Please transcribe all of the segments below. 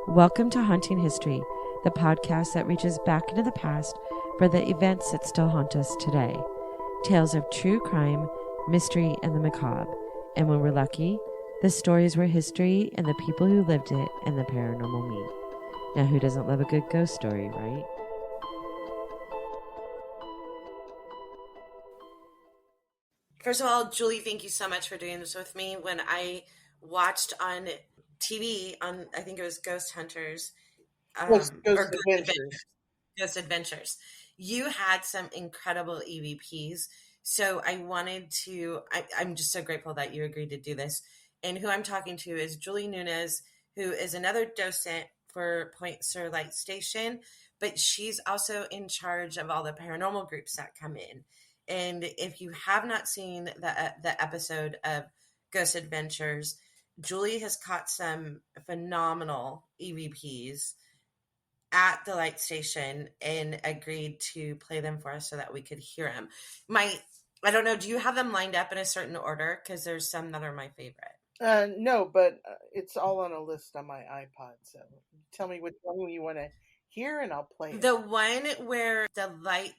Welcome to Haunting History, the podcast that reaches back into the past for the events that still haunt us today. Tales of true crime, mystery, and the macabre. And when we're lucky, the stories were history and the people who lived it and the paranormal meet. Now, who doesn't love a good ghost story, right? First of all, Julie, thank you so much for doing this with me. When I watched on TV on, I think it was Ghost Hunters, Ghost or Adventures. Ghost Adventures, you had some incredible EVPs. So I wanted to, I'm just so grateful that you agreed to do this. And who I'm talking to is Julie Nunes, who is another docent for Point Surlite Station, but she's also in charge of all the paranormal groups that come in. And if you have not seen the episode of Ghost Adventures, Julie has caught some phenomenal EVPs at the light station and agreed to play them for us so that we could hear them. I don't know, do you have them lined up in a certain order? Because there's some that are my favorite. No, but it's all on a list on my iPod. So tell me which one you want to hear, and I'll play it. The one where the light,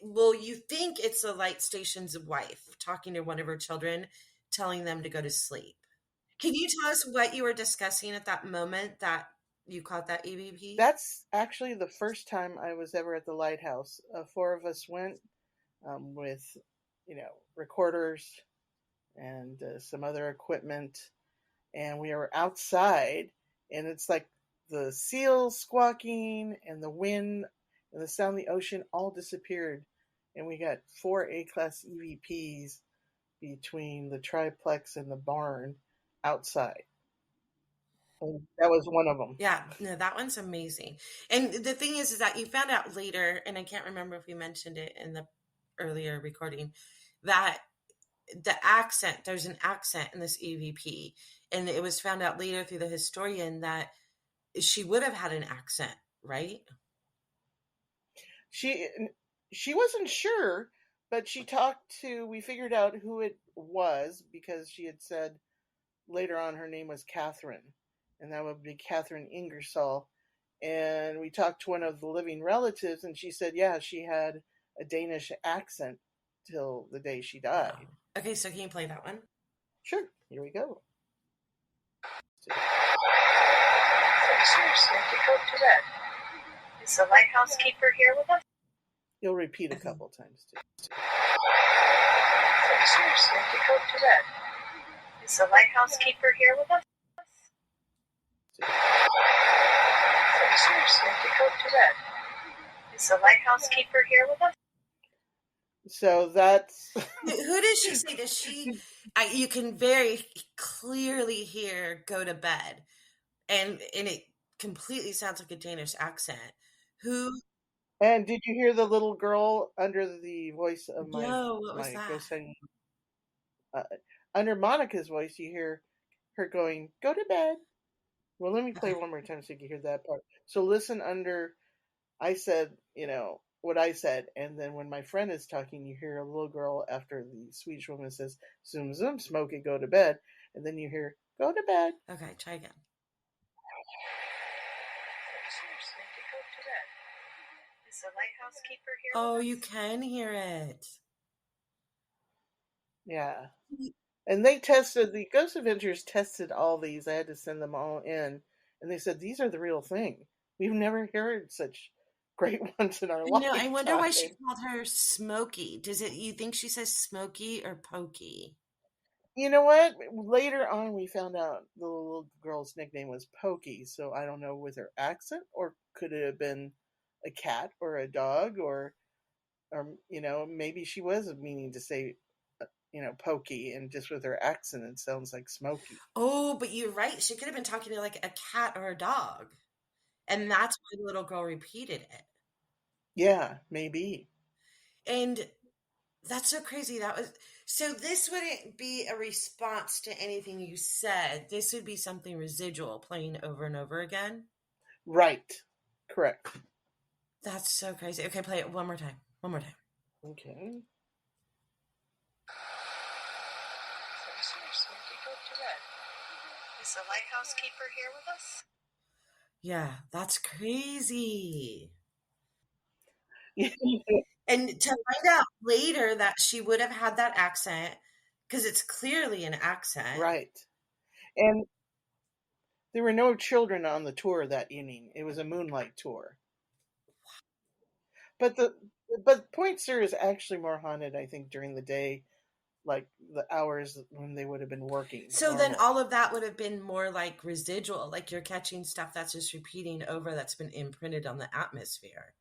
well, you think it's the light station's wife talking to one of her children, telling them to go to sleep. Can you tell us what you were discussing at that moment that you caught that EVP? That's actually the first time I was ever at the lighthouse. 4 of us went with, recorders and some other equipment, and we were outside, and it's like the seals squawking and the wind and the sound of the ocean all disappeared, and we got 4 A-class EVPs between the triplex and the barn outside. And that was one of them. Yeah, no, that one's amazing. And the thing is that you found out later, and I can't remember if we mentioned it in the earlier recording, that there's an accent in this EVP. And it was found out later through the historian that she would have had an accent, right? She wasn't sure, but we figured out who it was because she had said later on her name was Catherine, and that would be Catherine Ingersoll. And we talked to one of the living relatives, and she said, yeah, she had a Danish accent till the day she died. Wow. Okay, so can you play that one? Sure, here we go. Is the lighthouse keeper here with us? You'll repeat a couple times too. Is the lighthouse keeper here with us? Is the lighthouse keeper here with us? So that's... Who does she say? Does she... you can very clearly hear "go to bed," and it completely sounds like a Danish accent. Who... And did you hear the little girl under the voice of my... No, what was that? Under Monica's voice, you hear her going, "Go to bed." Well, let me play one more time so you can hear that part. So listen under... I said, what I said, and then when my friend is talking, you hear a little girl after the Swedish woman says, "Zoom, zoom, smoke it, go to bed," and then you hear, "Go to bed." Okay, try again. Is the lighthouse keeper here? Oh, you can hear it. Yeah. And the Ghost Adventures tested all these. I had to send them all in, and they said, these are the real thing. We've never heard such great ones in our life. No, I wonder why she called her Smokey. You think she says Smokey or Pokey? You know what? Later on, we found out the little girl's nickname was Pokey, so I don't know with her accent, or could it have been a cat or a dog, or maybe she was meaning to say, Pokey, and just with her accent, it sounds like Smokey. Oh, but you're right. She could have been talking to like a cat or a dog. And that's why the little girl repeated it. Yeah, maybe. And that's so crazy. So this wouldn't be a response to anything you said. This would be something residual playing over and over again. Right. Correct. That's so crazy. Okay, play it one more time. Okay. Is the lighthouse keeper here with us? Yeah, that's crazy. And to find out later that she would have had that accent, because it's clearly an accent. Right. And there were no children on the tour that evening. It was a moonlight tour. But Point Sur is actually more haunted, I think, during the day, like the hours when they would have been working. So then all of that would have been more like residual, like you're catching stuff that's just repeating over that's been imprinted on the atmosphere.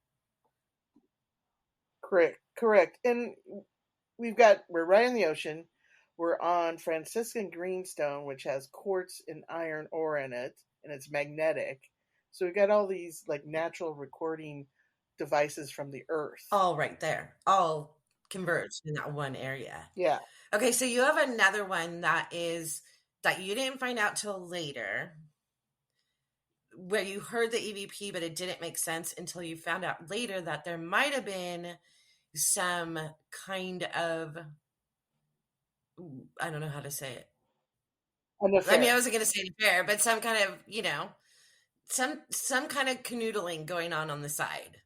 Correct. And we're right in the ocean. We're on Franciscan greenstone, which has quartz and iron ore in it, and it's magnetic. So we got all these like natural recording devices from the earth. All right there. All converged in that one area. Yeah. Okay, so you have another one that you didn't find out till later, where you heard the EVP, but it didn't make sense until you found out later that there might have been some kind of, I don't know how to say it. I mean, I wasn't going to say an affair, but some kind of, some kind of canoodling going on the side.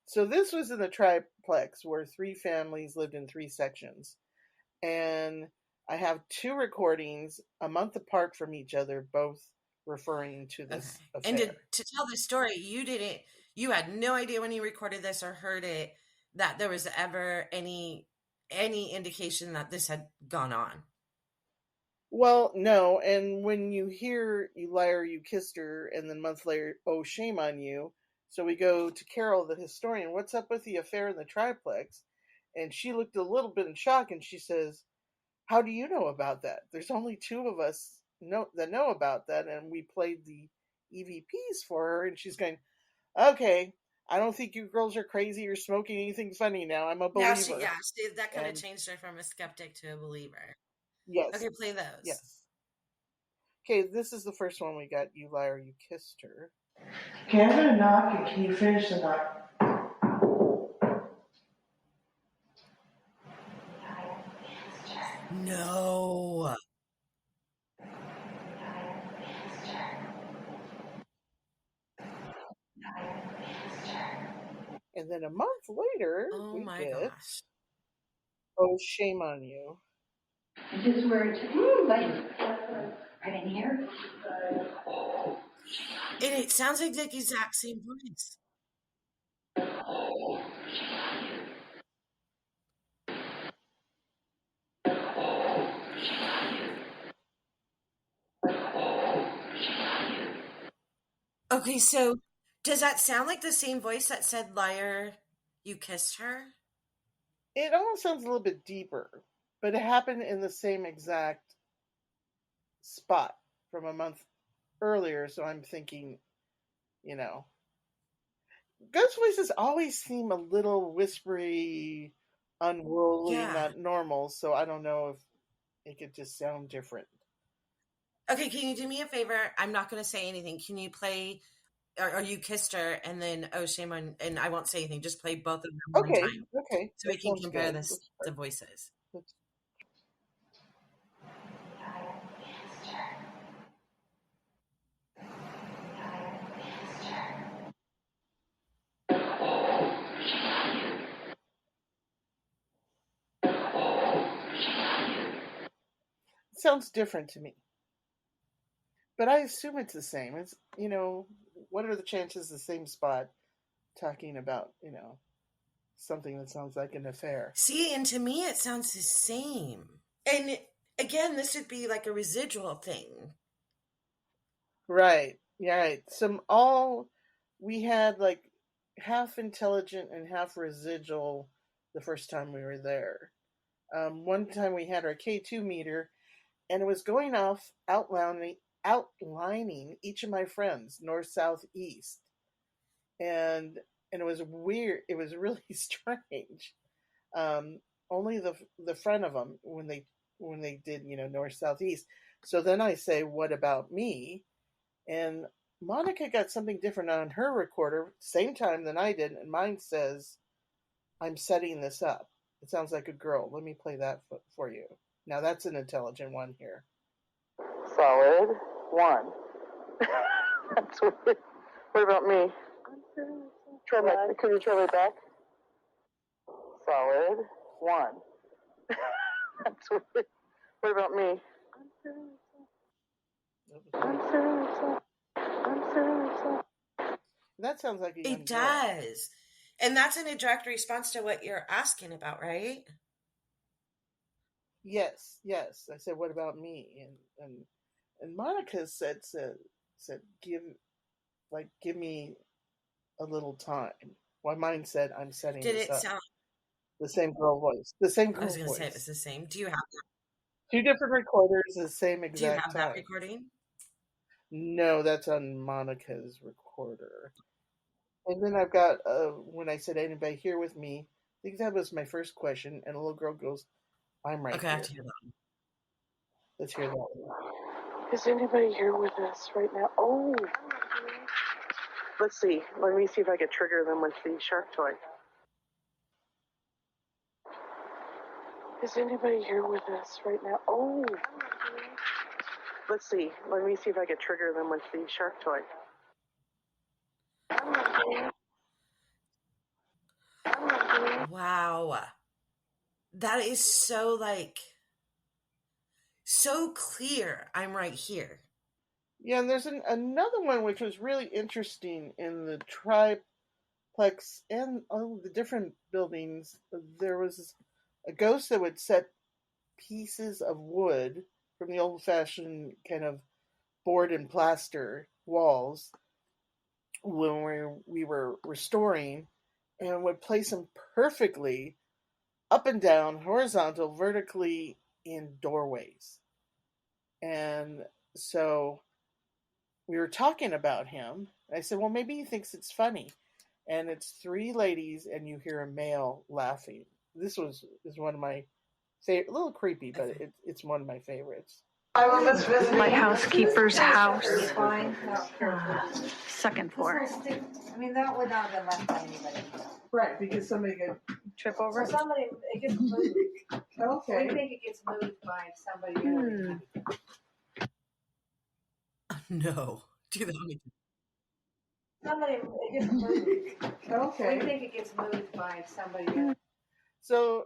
So this was in the triplex where 3 families lived in 3 sections. And I have 2 recordings a month apart from each other, both referring to this affair. And to tell the story, you had no idea when you recorded this or heard it that there was ever any indication that this had gone on. Well, no. And when you hear "You liar, you kissed her," and then a month later, "Oh, shame on you." So we go to Carol, the historian. What's up with the affair in the triplex? And she looked a little bit in shock, and she says, "How do you know about that? There's only 2 of us that know about that, and we played the EVPs for her." And she's going, "Okay, I don't think you girls are crazy or smoking anything funny now. I'm a believer." That kind of changed her from a skeptic to a believer. Yes. Okay, play those. Yes. Okay, this is the first one we got. "You liar, you kissed her." Okay, I'm going to knock, and can you finish the knock? No. And then a month later, oh my gosh. "Oh, shame on you." Just words, like right in here. And it sounds like the exact same voice. Okay, so does that sound like the same voice that said, "Liar, you kissed her"? It almost sounds a little bit deeper, but it happened in the same exact spot from a month earlier, so I'm thinking, ghost voices always seem a little whispery, unworldly, not normal, so I don't know if it could just sound different. Okay, can you do me a favor? I'm not going to say anything. Can you play, or "You kissed her," and then "Oh, shame on," and I won't say anything. Just play both of them one time. Okay. So we can compare the voices. It sounds different to me. But I assume it's the same. It's, what are the chances the same spot talking about, something that sounds like an affair? See, and to me it sounds the same. And again, this would be like a residual thing. Right. Yeah, right. We had like half intelligent and half residual the first time we were there. One time we had our K2 meter, and it was going off outlining each of my friends, north, south, east. And it was weird. It was really strange. Only the front of them when they did, north, south, east. So then I say, "What about me?" And Monica got something different on her recorder, same time than I did, and mine says, "I'm setting this up. It sounds like a girl." Let me play that for you. Now that's an intelligent one here. Solid. 1. That's weird. What about me? Can you try my back? Solid. 1. That's weird. What about me? That sounds like a young It girl. does. And that's in a direct response to what you're asking about, right? Yes. I said, what about me? And Monica said, give me a little time. Well, mine said, I'm setting Did this it up. sound? The same girl voice. The same girl I was going to voice. say it was the same. Do you have that? 2 different recorders, the same Do you exact have time. that recording? No, that's on Monica's recorder. And then I've got, when I said, anybody here with me? I think that was my first question. And a little girl goes, I'm right Okay, I here. have to hear that. Let's hear that one. Is anybody here with us right now? Oh. Let's see. Let me see if I can trigger them with the shark toy. Is anybody here with us right now? Oh. Let's see. Let me see if I can trigger them with the shark toy. Wow. That is so so clear. I'm right here. Yeah, and there's another one which was really interesting in the triplex and all the different buildings. There was a ghost that would set pieces of wood from the old-fashioned kind of board and plaster walls when we were restoring, and would place them perfectly up and down, horizontal, vertically in doorways. And so we were talking about him. I said, well, maybe he thinks it's funny. And it's 3 ladies, and you hear a male laughing. This is one of my favorite, a little creepy, but it's one of my favorites. My housekeeper's house, second floor. I mean, that would not have been left by anybody. Right, because somebody could Trip over? Somebody, it gets moved. okay. We think it gets moved by somebody. No. Do that one again. Somebody, it gets moved. Okay. We think it gets moved by somebody. So,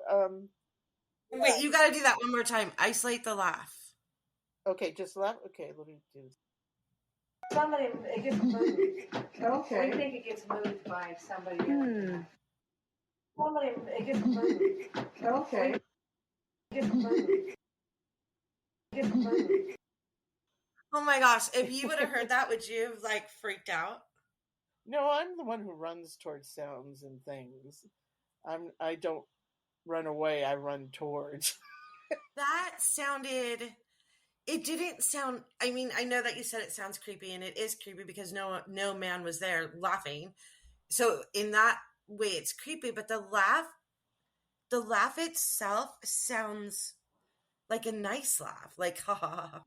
Wait, you got to do that one more time. Isolate the laugh. okay, just laugh. Okay, let me do this. Somebody, it gets moved. Okay. We think it gets moved by somebody. Somebody, it gets moved. Okay. It gets moved. It gets moved. Oh my gosh. If you would have heard that, would you have freaked out? No, I'm the one who runs towards sounds and things. I don't run away, I run towards. That sounded... It didn't sound... I mean, I know that you said it sounds creepy, and it is creepy because no man was there laughing. So in that way, it's creepy, but the laugh itself sounds like a nice laugh. Like, ha ha ha.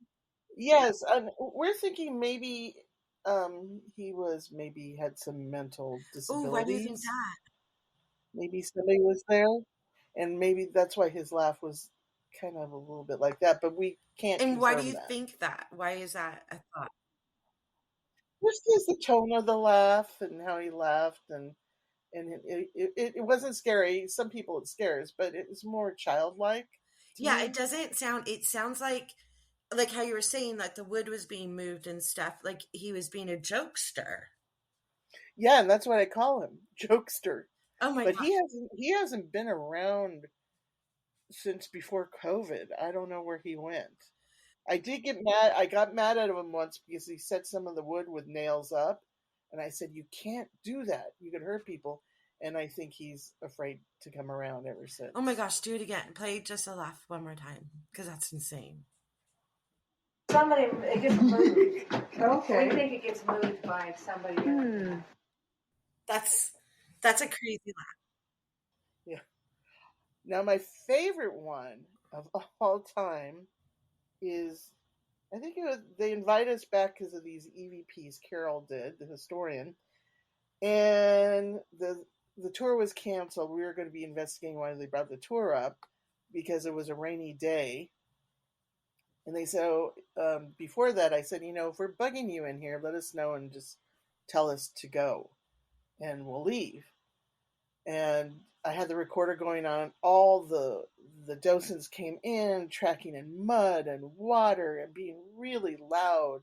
Yes, and we're thinking maybe maybe had some mental Oh, why do you think disabilities. that? Maybe somebody was there, and maybe that's why his laugh was kind of a little bit like that, but we can't And why do confirm you that. think that? Why is that a thought? Just is the tone of the laugh and how he laughed, and it wasn't scary. Some people it scares, but it was more childlike. Yeah, it doesn't sound... It sounds like how you were saying that the wood was being moved and stuff, like he was being a jokester. Yeah, and that's what I call him, jokester. Oh my But god. he hasn't been around since before COVID. I don't know where he went. I did get mad. I got mad at him once because he set some of the wood with nails up, and I said, "You can't do that. You could hurt people." And I think he's afraid to come around ever since. Oh my gosh, do it again. Play just a laugh one more time, because that's insane. Somebody, it gets moved. Okay. We think it gets moved by somebody. That's a crazy laugh. Yeah. Now my favorite one of all time is, I think they invite us back because of these EVPs Carol did, the historian, and the tour was canceled. We were going to be investigating why they brought the tour up because it was a rainy day, And they said, before that, I said, if we're bugging you in here, let us know and just tell us to go and we'll leave. And I had the recorder going on. All the docents came in, tracking in mud and water and being really loud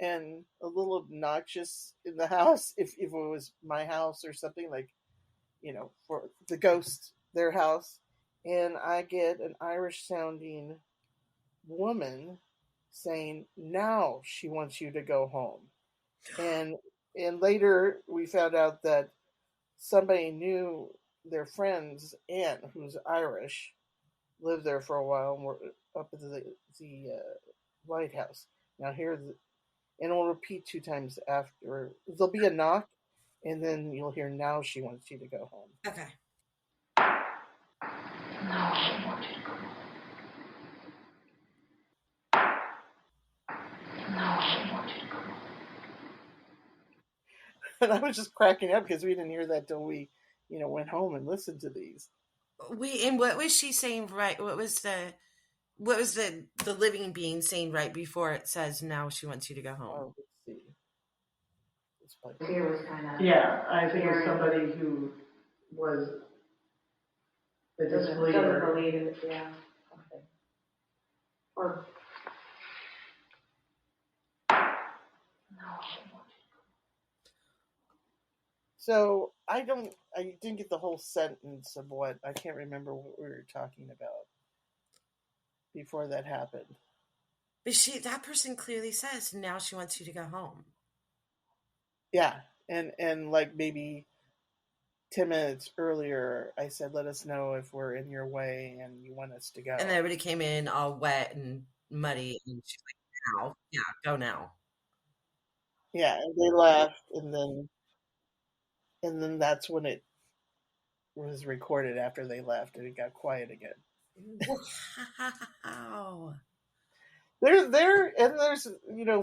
and a little obnoxious in the house if it was my house or something, like, for the ghost, their house. And I get an Irish sounding woman saying, now she wants you to go home. And later we found out that somebody knew their friend's aunt, who's Irish, lived there for a while and were up at the lighthouse. Now and it'll repeat 2 times after. There'll be a knock, and then you'll hear, now she wants you to go home. Okay. No, she wants you to go. No, she wants you to go. And I was just cracking up because we didn't hear that till we, went home and listened to these. And what was she saying? Right? What was the living being saying right before it says, now she wants you to go home? Let's see. Fear was kind of. Yeah, I think it was somebody who was a disbeliever. Doesn't believe in it, yeah. Okay. Or. No. So I didn't get the whole sentence of I can't remember what we were talking about before that happened. But that person clearly says, now she wants you to go home. Yeah. And like maybe 10 minutes earlier, I said, let us know if we're in your way and you want us to go. And everybody came in all wet and muddy, and she's like, now. Yeah, go now. Yeah, and they left, and then that's when it was recorded after they left, and it got quiet again. Wow. There's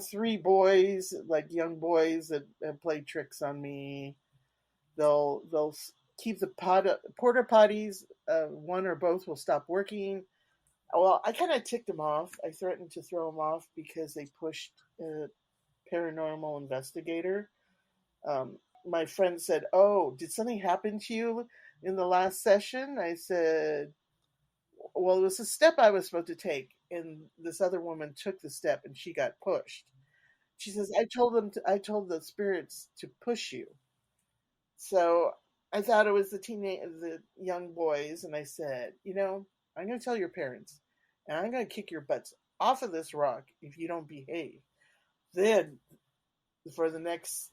3 boys, like young boys that have played tricks on me. They'll keep the porta potties. One or both will stop working. Well, I kind of ticked them off. I threatened to throw them off because they pushed a paranormal investigator. My friend said, "Oh, did something happen to you in the last session?" I said, well, it was a step I was supposed to take, and this other woman took the step and she got pushed. She says, I told the spirits to push you. So I thought it was the young boys, and I said, I'm going to tell your parents, and I'm going to kick your butts off of this rock if you don't behave. Then, for the next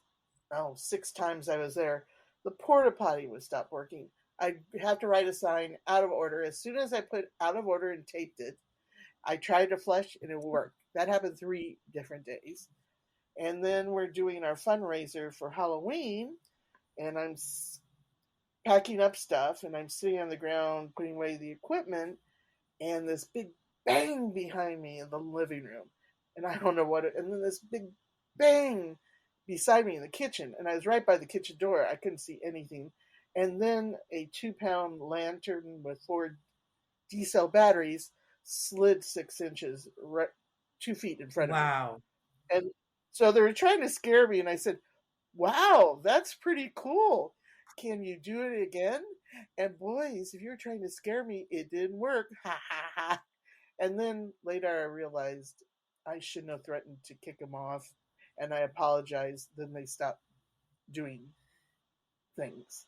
6 times I was there, the porta potty would stop working. I have to write a sign, out of order. As soon as I put out of order and taped it, I tried to flush and it worked. That happened 3 different days. And then we're doing our fundraiser for Halloween, and I'm packing up stuff, and I'm sitting on the ground putting away the equipment, and this big bang behind me in the living room. And I don't know and then this big bang beside me in the kitchen. And I was right by the kitchen door. I couldn't see anything. And then a 2-pound lantern with 4 D-cell batteries slid 6 inches, 2 feet in front of me. Wow. And so they were trying to scare me, and I said, wow, that's pretty cool. Can you do it again? And boys, if you were trying to scare me, it didn't work. Ha ha ha. And then later I realized I shouldn't have threatened to kick them off, and I apologized. Then they stopped doing things.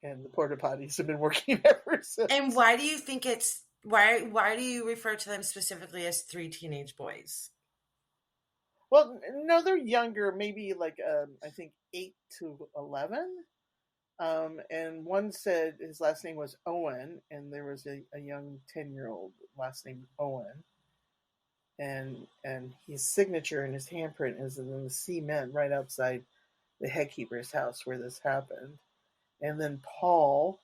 And the porta potties have been working ever since. And why do you think why do you refer to them specifically as 3 teenage boys? Well, no, they're younger, maybe like, I think 8 to 11. And one said his last name was Owen, and there was a young 10-year-old last name Owen. And his signature and his handprint is in the cement right outside the headkeeper's house where this happened. And then Paul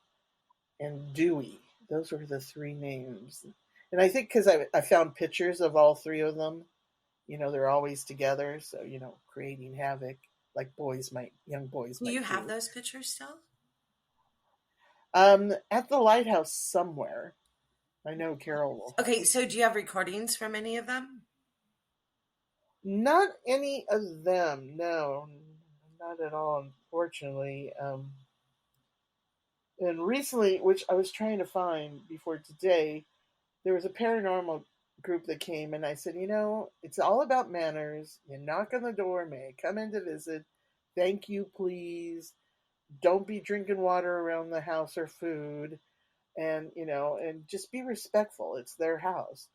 and Dewey. Those were the 3 names. And I think because I found pictures of all 3 of them, they're always together. So, creating havoc like young boys might do. You have those pictures still? At the lighthouse somewhere. I know Carol will. Okay, so do you have recordings from any of them? Not any of them, no, not at all, unfortunately. And recently, which I was trying to find before today, there was a paranormal group that came, and I said, it's all about manners. You knock on the door, may I come in to visit? Thank you, please. Don't be drinking water around the house or food, and just be respectful. It's their house.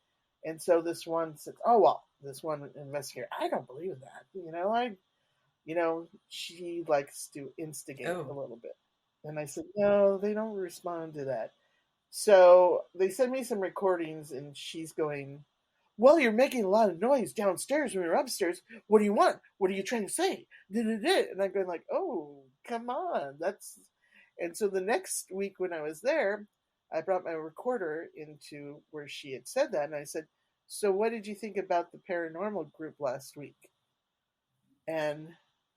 And so this one said, oh, well, this one investigator, I don't believe that. She likes to instigate a little bit. And I said, no, they don't respond to that. So they sent me some recordings, and she's going, well, you're making a lot of noise downstairs when you're upstairs. What do you want? What are you trying to say? And I'm going like, oh, come on. And so the next week when I was there, I brought my recorder into where she had said that. And I said, so what did you think about the paranormal group last week? And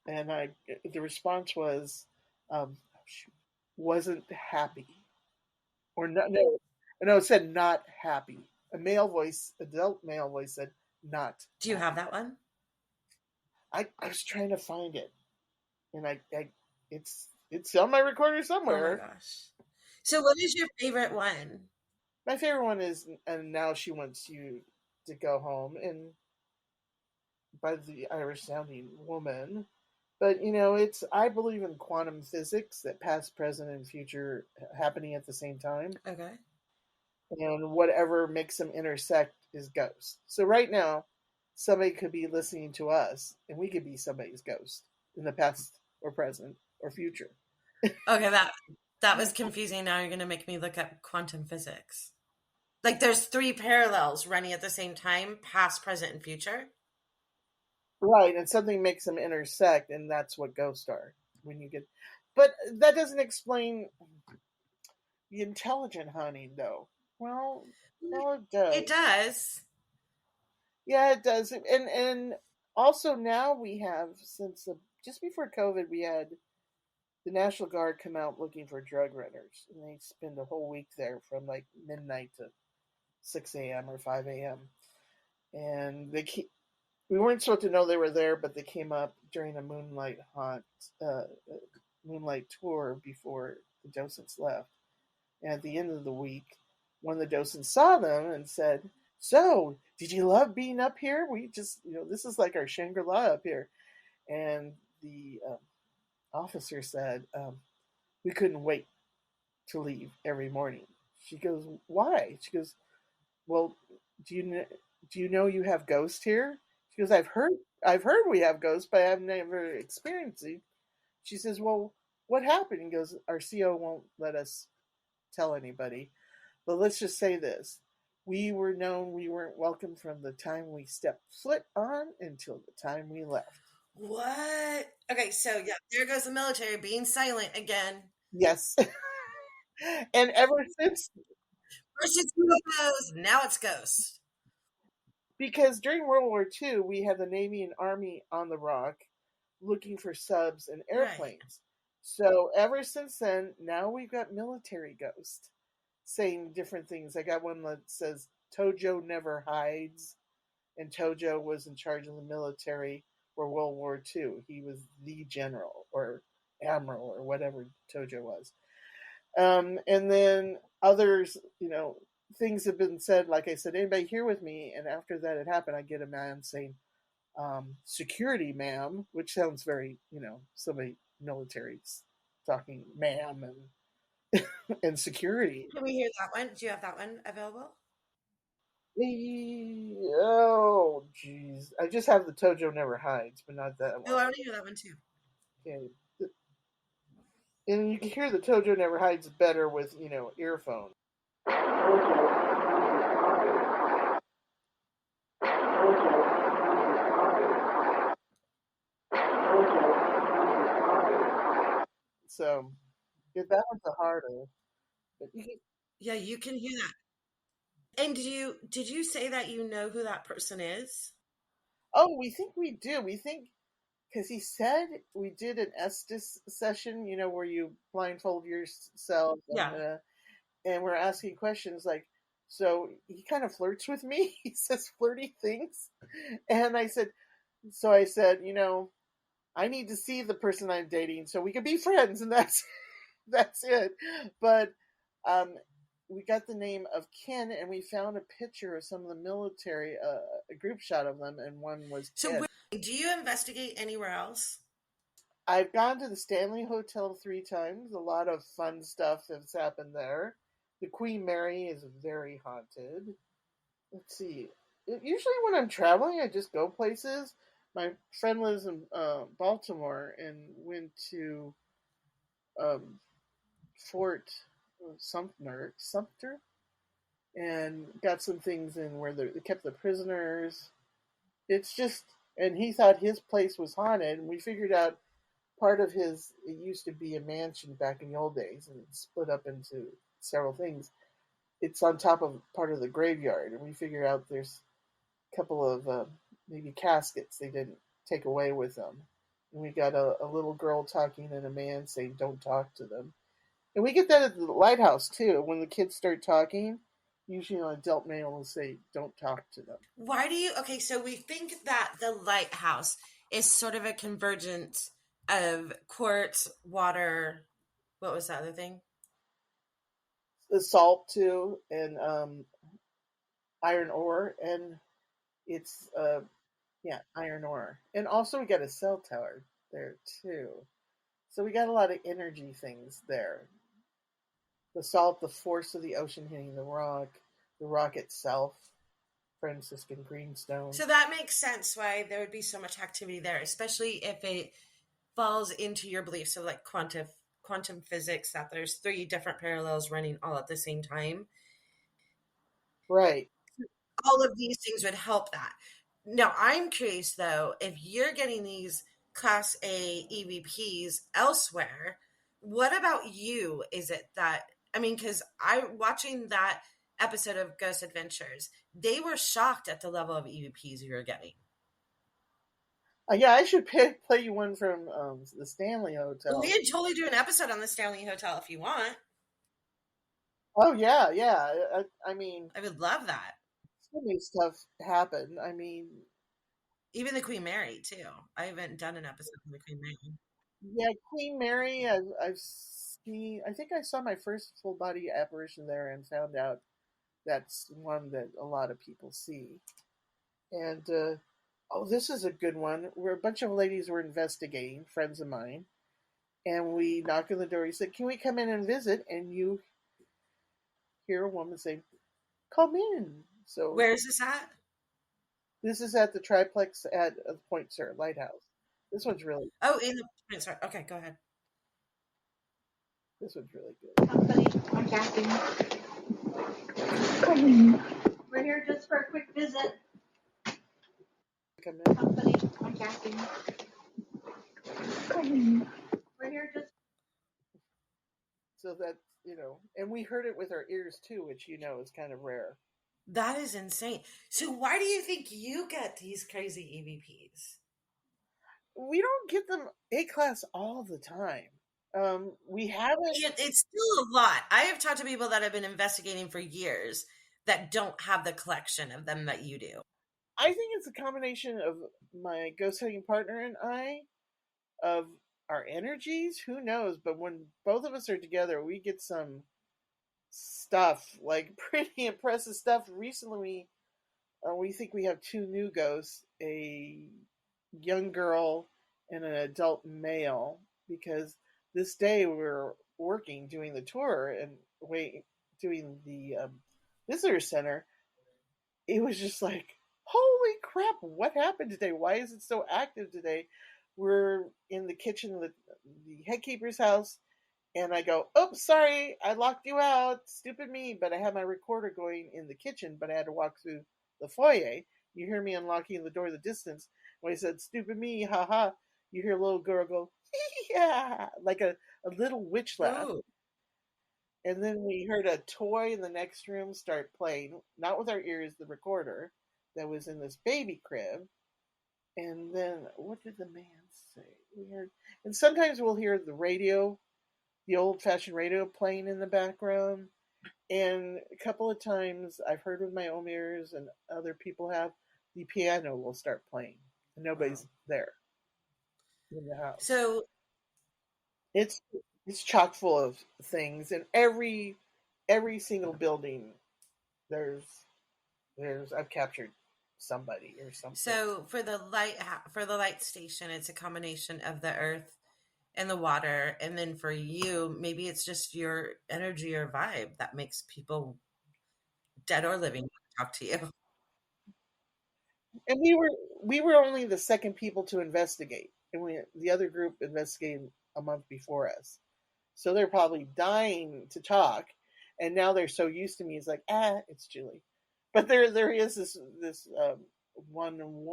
the response was, wasn't happy. Or no, it said not happy. Adult male voice said not. Do you have that one? I was trying to find it, and it's on my recorder somewhere. Oh my gosh! So, what is your favorite one? My favorite one is, and now she wants you to go home, and by the Irish sounding woman. But I believe in quantum physics, that past, present, and future happening at the same time. Okay. And whatever makes them intersect is ghost. So right now, somebody could be listening to us, and we could be somebody's ghost in the past or present or future. Okay, that was confusing. Now you're going to make me look up quantum physics. Like there's 3 parallels running at the same time, past, present, and future. Right, and something makes them intersect, and that's what ghosts are. But that doesn't explain the intelligent hunting, though. Well, no, it does. It does. Yeah, it does. And also now we have, since just before COVID, we had the National Guard come out looking for drug runners, and they spend a whole week there from like midnight to 6 a.m. or 5 a.m. And we weren't supposed to know they were there, but they came up during a moonlight tour before the docents left. And at the end of the week, one of the docents saw them and said, so, did you love being up here? We just, this is like our Shangri-La up here. And the officer said, we couldn't wait to leave every morning. She goes, why? She goes, well, do you know you have ghosts here? She goes, I've heard we have ghosts, but I've never experienced it. She says, well, what happened? He goes, our CO won't let us tell anybody. But let's just say this. We were known we weren't welcome from the time we stepped foot on until the time we left. What? Okay, so yeah, there goes the military being silent again. Yes. And ever since... First it's UFOs, now it's ghosts. Because during World War II, we had the Navy and Army on the rock looking for subs and airplanes. Right. So ever since then, now we've got military ghosts saying different things. I got one that says Tojo never hides, and Tojo was in charge of the military for World War II. He was the general or admiral or whatever Tojo was. And then others, things have been said, like I said, anybody here with me? And after that had happened, I get a man saying, security, ma'am, which sounds very, somebody military talking ma'am and security. Can we hear that one? Do you have that one available? Oh, jeez. I just have the Tojo never hides, but not that one. Oh, I want to hear that one too. Okay. And you can hear the Tojo never hides better with, earphones. So, that one's a harder. But you can hear that. And did you say that you know who that person is? Oh, we think we do. We think, because he said we did an Estes session, where you blindfold yourself. Yeah. And we're asking questions like, So he kind of flirts with me. He says flirty things. And I said, I need to see the person I'm dating so we can be friends. And that's it. But um, we got the name of Ken, and we found a picture of some of the military, a group shot of them, and one was So, Ken. do you investigate anywhere else? I've gone to the Stanley Hotel 3 times. A lot of fun stuff has happened there. The Queen Mary is very haunted. Let's see. Usually when I'm traveling, I just go places. My friend lives in Baltimore and went to um, Fort Sumter, and got some things in where they kept the prisoners. It's just, and he thought his place was haunted, and we figured out it used to be a mansion back in the old days, and it split up into several things. It's on top of part of the graveyard, and we figured out there's a couple of maybe caskets they didn't take away with them. And we got a little girl talking and a man saying, "Don't talk to them." And we get that at the lighthouse too. When the kids start talking, usually an adult male will say, "Don't talk to them." Why do you? Okay, so we think that the lighthouse is sort of a convergence of quartz, water. What was the other thing? The salt too, and iron ore, and it's iron ore, and also we got a cell tower there too. So we got a lot of energy things there. The salt, the force of the ocean hitting the rock itself, Franciscan greenstone. So that makes sense why there would be so much activity there, especially if it falls into your beliefs of like quantum physics, that there's 3 different parallels running all at the same time. Right. All of these things would help that. Now, I'm curious though, if you're getting these Class A EVPs elsewhere, what about you? Is it that, I mean, because watching that episode of Ghost Adventures, they were shocked at the level of EVPs you were getting. Yeah, I should play you one from the Stanley Hotel. We could totally do an episode on the Stanley Hotel if you want. Oh yeah. I mean, I would love that. so many stuff happened. I mean, even the Queen Mary too. I haven't done an episode on the Queen Mary. Yeah, Queen Mary. I've seen. I think I saw my first full body apparition there, and found out that's one that a lot of people see. And this is a good one. Where a bunch of ladies were investigating, friends of mine, and we knocked on the door. He said, "Can we come in and visit?" And you hear a woman say, "Come in." So where is this at? This is at the triplex at Point Surlite Lighthouse. This one's really. Oh, in the Point Surlite. Okay, go ahead. This one's really good. Company, I'm Catherine. Come in. We're here just for a quick visit. Come in. Company, I'm Catherine. Come in. We're here just. So that's, and we heard it with our ears too, which is kind of rare. That is insane. So why do you think you get these crazy EVPs? We don't get them A-class all the time. We haven't. It's still a lot. I have talked to people that have been investigating for years that don't have the collection of them that you do. I think it's a combination of my ghost hunting partner and I, of our energies. Who knows? But when both of us are together, we get some stuff, like pretty impressive stuff. Recently, we think we have 2 new ghosts, a young girl and an adult male, because this day we were working, doing the tour and doing the visitor center. It was just like, holy crap, what happened today? Why is it so active today? We're in the kitchen of the head keeper's house, and I go, "Oops, sorry, I locked you out. Stupid me." But I had my recorder going in the kitchen, but I had to walk through the foyer. You hear me unlocking the door in the distance. When I said, "Stupid me, haha," you hear a little girl go, "Yeah," like a little witch laugh. Ooh. And then we heard a toy in the next room start playing, not with our ears, the recorder that was in this baby crib. And then, what did the man say? We heard, and sometimes we'll hear the radio, the old-fashioned radio playing in the background. And a couple of times I've heard with my own ears, and other people have, the piano will start playing, and nobody's there in the house. So It's it's chock full of things, and every single building there's I've captured somebody or something. So for the light station, it's a combination of the earth and the water, and then for you, maybe it's just your energy or vibe that makes people, dead or living, talk to you. And we were only the second people to investigate, and the other group investigated a month before us. So they're probably dying to talk, and now they're so used to me. It's like, it's Julie. But there is this one.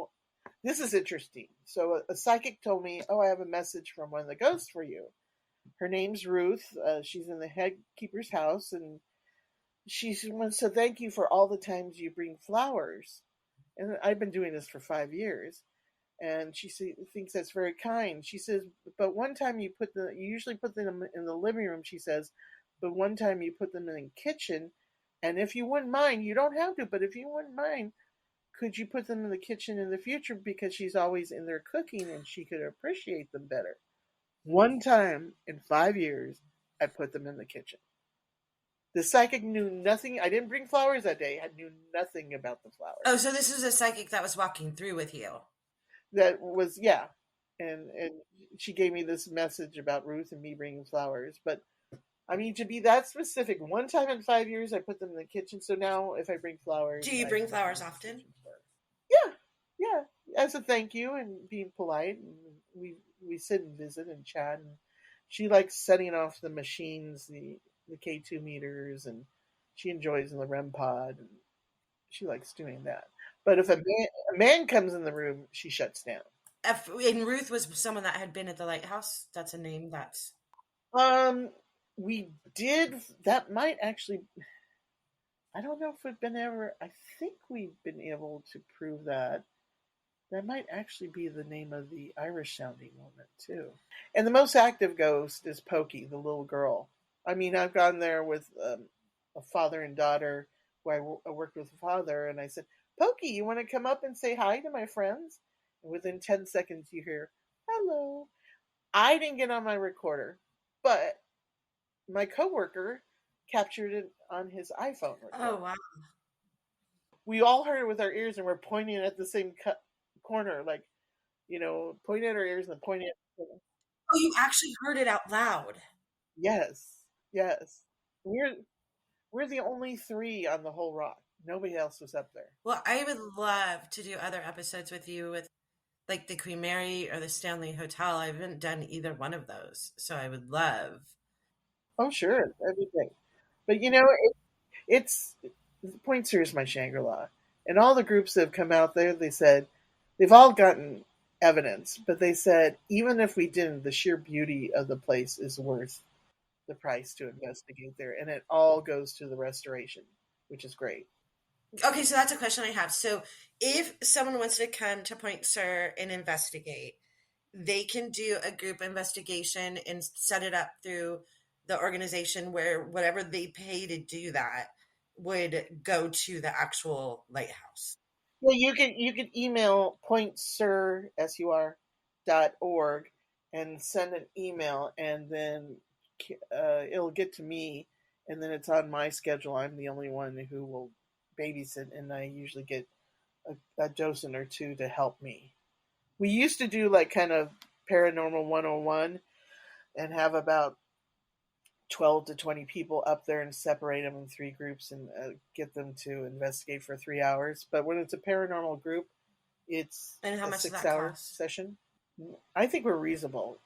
This is interesting. So a psychic told me, "Oh, I have a message from one of the ghosts for you. Her name's Ruth. She's in the head keeper's house, and she wants to thank you for all the times you bring flowers. And I've been doing this for 5 years." And she thinks that's very kind. She says, "But one time you usually put them in the living room." She says, "But one time you put them in the kitchen, and if you wouldn't mind, you don't have to, but if you wouldn't mind, could you put them in the kitchen in the future, because she's always in there cooking and she could appreciate them better." One time in 5 years, I put them in the kitchen. The psychic knew nothing. I didn't bring flowers that day. I knew nothing about the flowers. Oh, so this is a psychic that was walking through with you. That was, yeah. And she gave me this message about Ruth and me bringing flowers. But, I mean, to be that specific, one time in 5 years, I put them in the kitchen. So now if I bring flowers... Do you bring flowers often? Yeah. As a thank you and being polite. And we sit and visit and chat. And she likes setting off the machines, the K2 meters, and she enjoys the REM pod. And she likes doing that. But if a man comes in the room, she shuts down. And Ruth was someone that had been at the lighthouse. That's a name that's... We did... That might actually... I don't know if we've been ever... I think we've been able to prove that. That might actually be the name of the Irish-sounding woman, too. And the most active ghost is Pokey, the little girl. I mean, I've gone there with a father and daughter, who I worked with the father, and I said, "Pokey, you want to come up and say hi to my friends?" And within 10 seconds, you hear, "Hello." I didn't get on my recorder, but my coworker captured it on his iPhone recorder. Oh, wow. We all heard it with our ears, and we're pointing at the same corner, like, pointing at our ears and pointing at the corner. Oh, you actually heard it out loud? Yes. We're the only 3 on the whole rock. Nobody else was up there. Well, I would love to do other episodes with you with, like, the Queen Mary or the Stanley Hotel. I haven't done either one of those, so I would love. Oh, sure. That'd be great. But, it's Point Sur is my Shangri-La. And all the groups that have come out there, they said, they've all gotten evidence, but they said, even if we didn't, the sheer beauty of the place is worth the price to investigate there. And it all goes to the restoration, which is great. Okay, so that's a question I have. So if someone wants to come to Point Sur and investigate, they can do a group investigation and set it up through the organization where whatever they pay to do that would go to the actual lighthouse. Well, you can email pointsur.org and send an email, and then it'll get to me, and then it's on my schedule. I'm the only one who will babysit, and I usually get a dozen or 2 to help me. We used to do like kind of paranormal 101 and have about 12 to 20 people up there and separate them in 3 groups and get them to investigate for 3 hours. But when it's a paranormal group, it's and how a much 6-hour session. I think we're reasonable.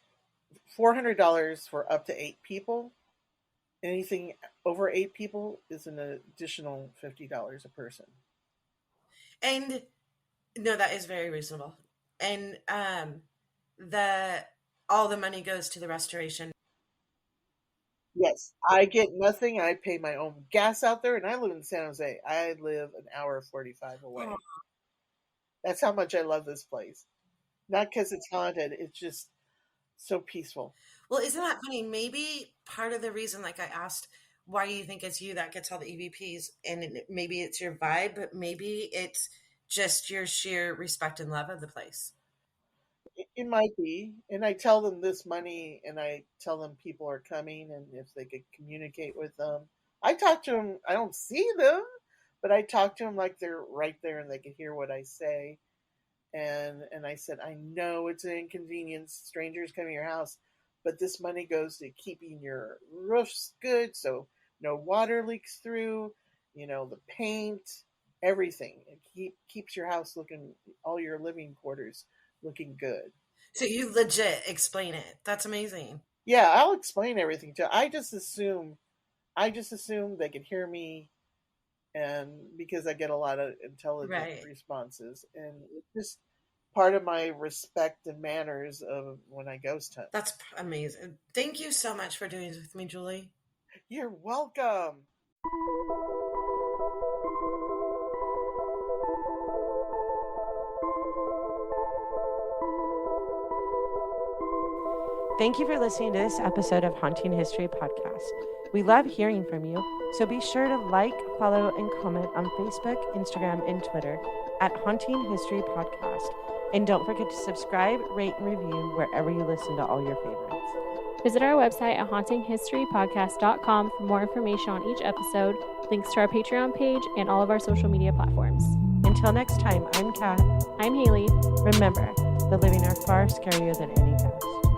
$400 for up to 8 people. Anything over 8 people is an additional $50 a person. And no, that is very reasonable. And all the money goes to the restoration. Yes, I get nothing. I pay my own gas out there, and I live in San Jose. I live an hour 45 away. Oh. That's how much I love this place. Not because it's haunted. It's just so peaceful. Well, isn't that funny? Maybe part of the reason, like I asked, why you think it's you that gets all the EVPs, and maybe it's your vibe, but maybe it's just your sheer respect and love of the place. It might be. And I tell them this money, and I tell them people are coming, and if they could communicate with them. I talk to them. I don't see them, but I talk to them like they're right there and they can hear what I say. And I said, I know it's an inconvenience, strangers come to your house, but this money goes to keeping your roofs good, so no water leaks through, the paint, everything. It keeps your house looking, all your living quarters looking good. So you legit explain it. That's amazing. Yeah, I'll explain everything to. I just assume they can hear me, and because I get a lot of intelligent responses, and it's just part of my respect and manners of when I ghost hunt. That's amazing. Thank you so much for doing this with me, Julie. You're welcome. Thank you for listening to this episode of Haunting History Podcast. We love hearing from you, so be sure to like, follow, and comment on Facebook, Instagram, and Twitter at Haunting History Podcast. And don't forget to subscribe, rate, and review wherever you listen to all your favorites. Visit our website at hauntinghistorypodcast.com for more information on each episode, links to our Patreon page, and all of our social media platforms. Until next time, I'm Kat. I'm Haley. Remember, the living are far scarier than any ghost.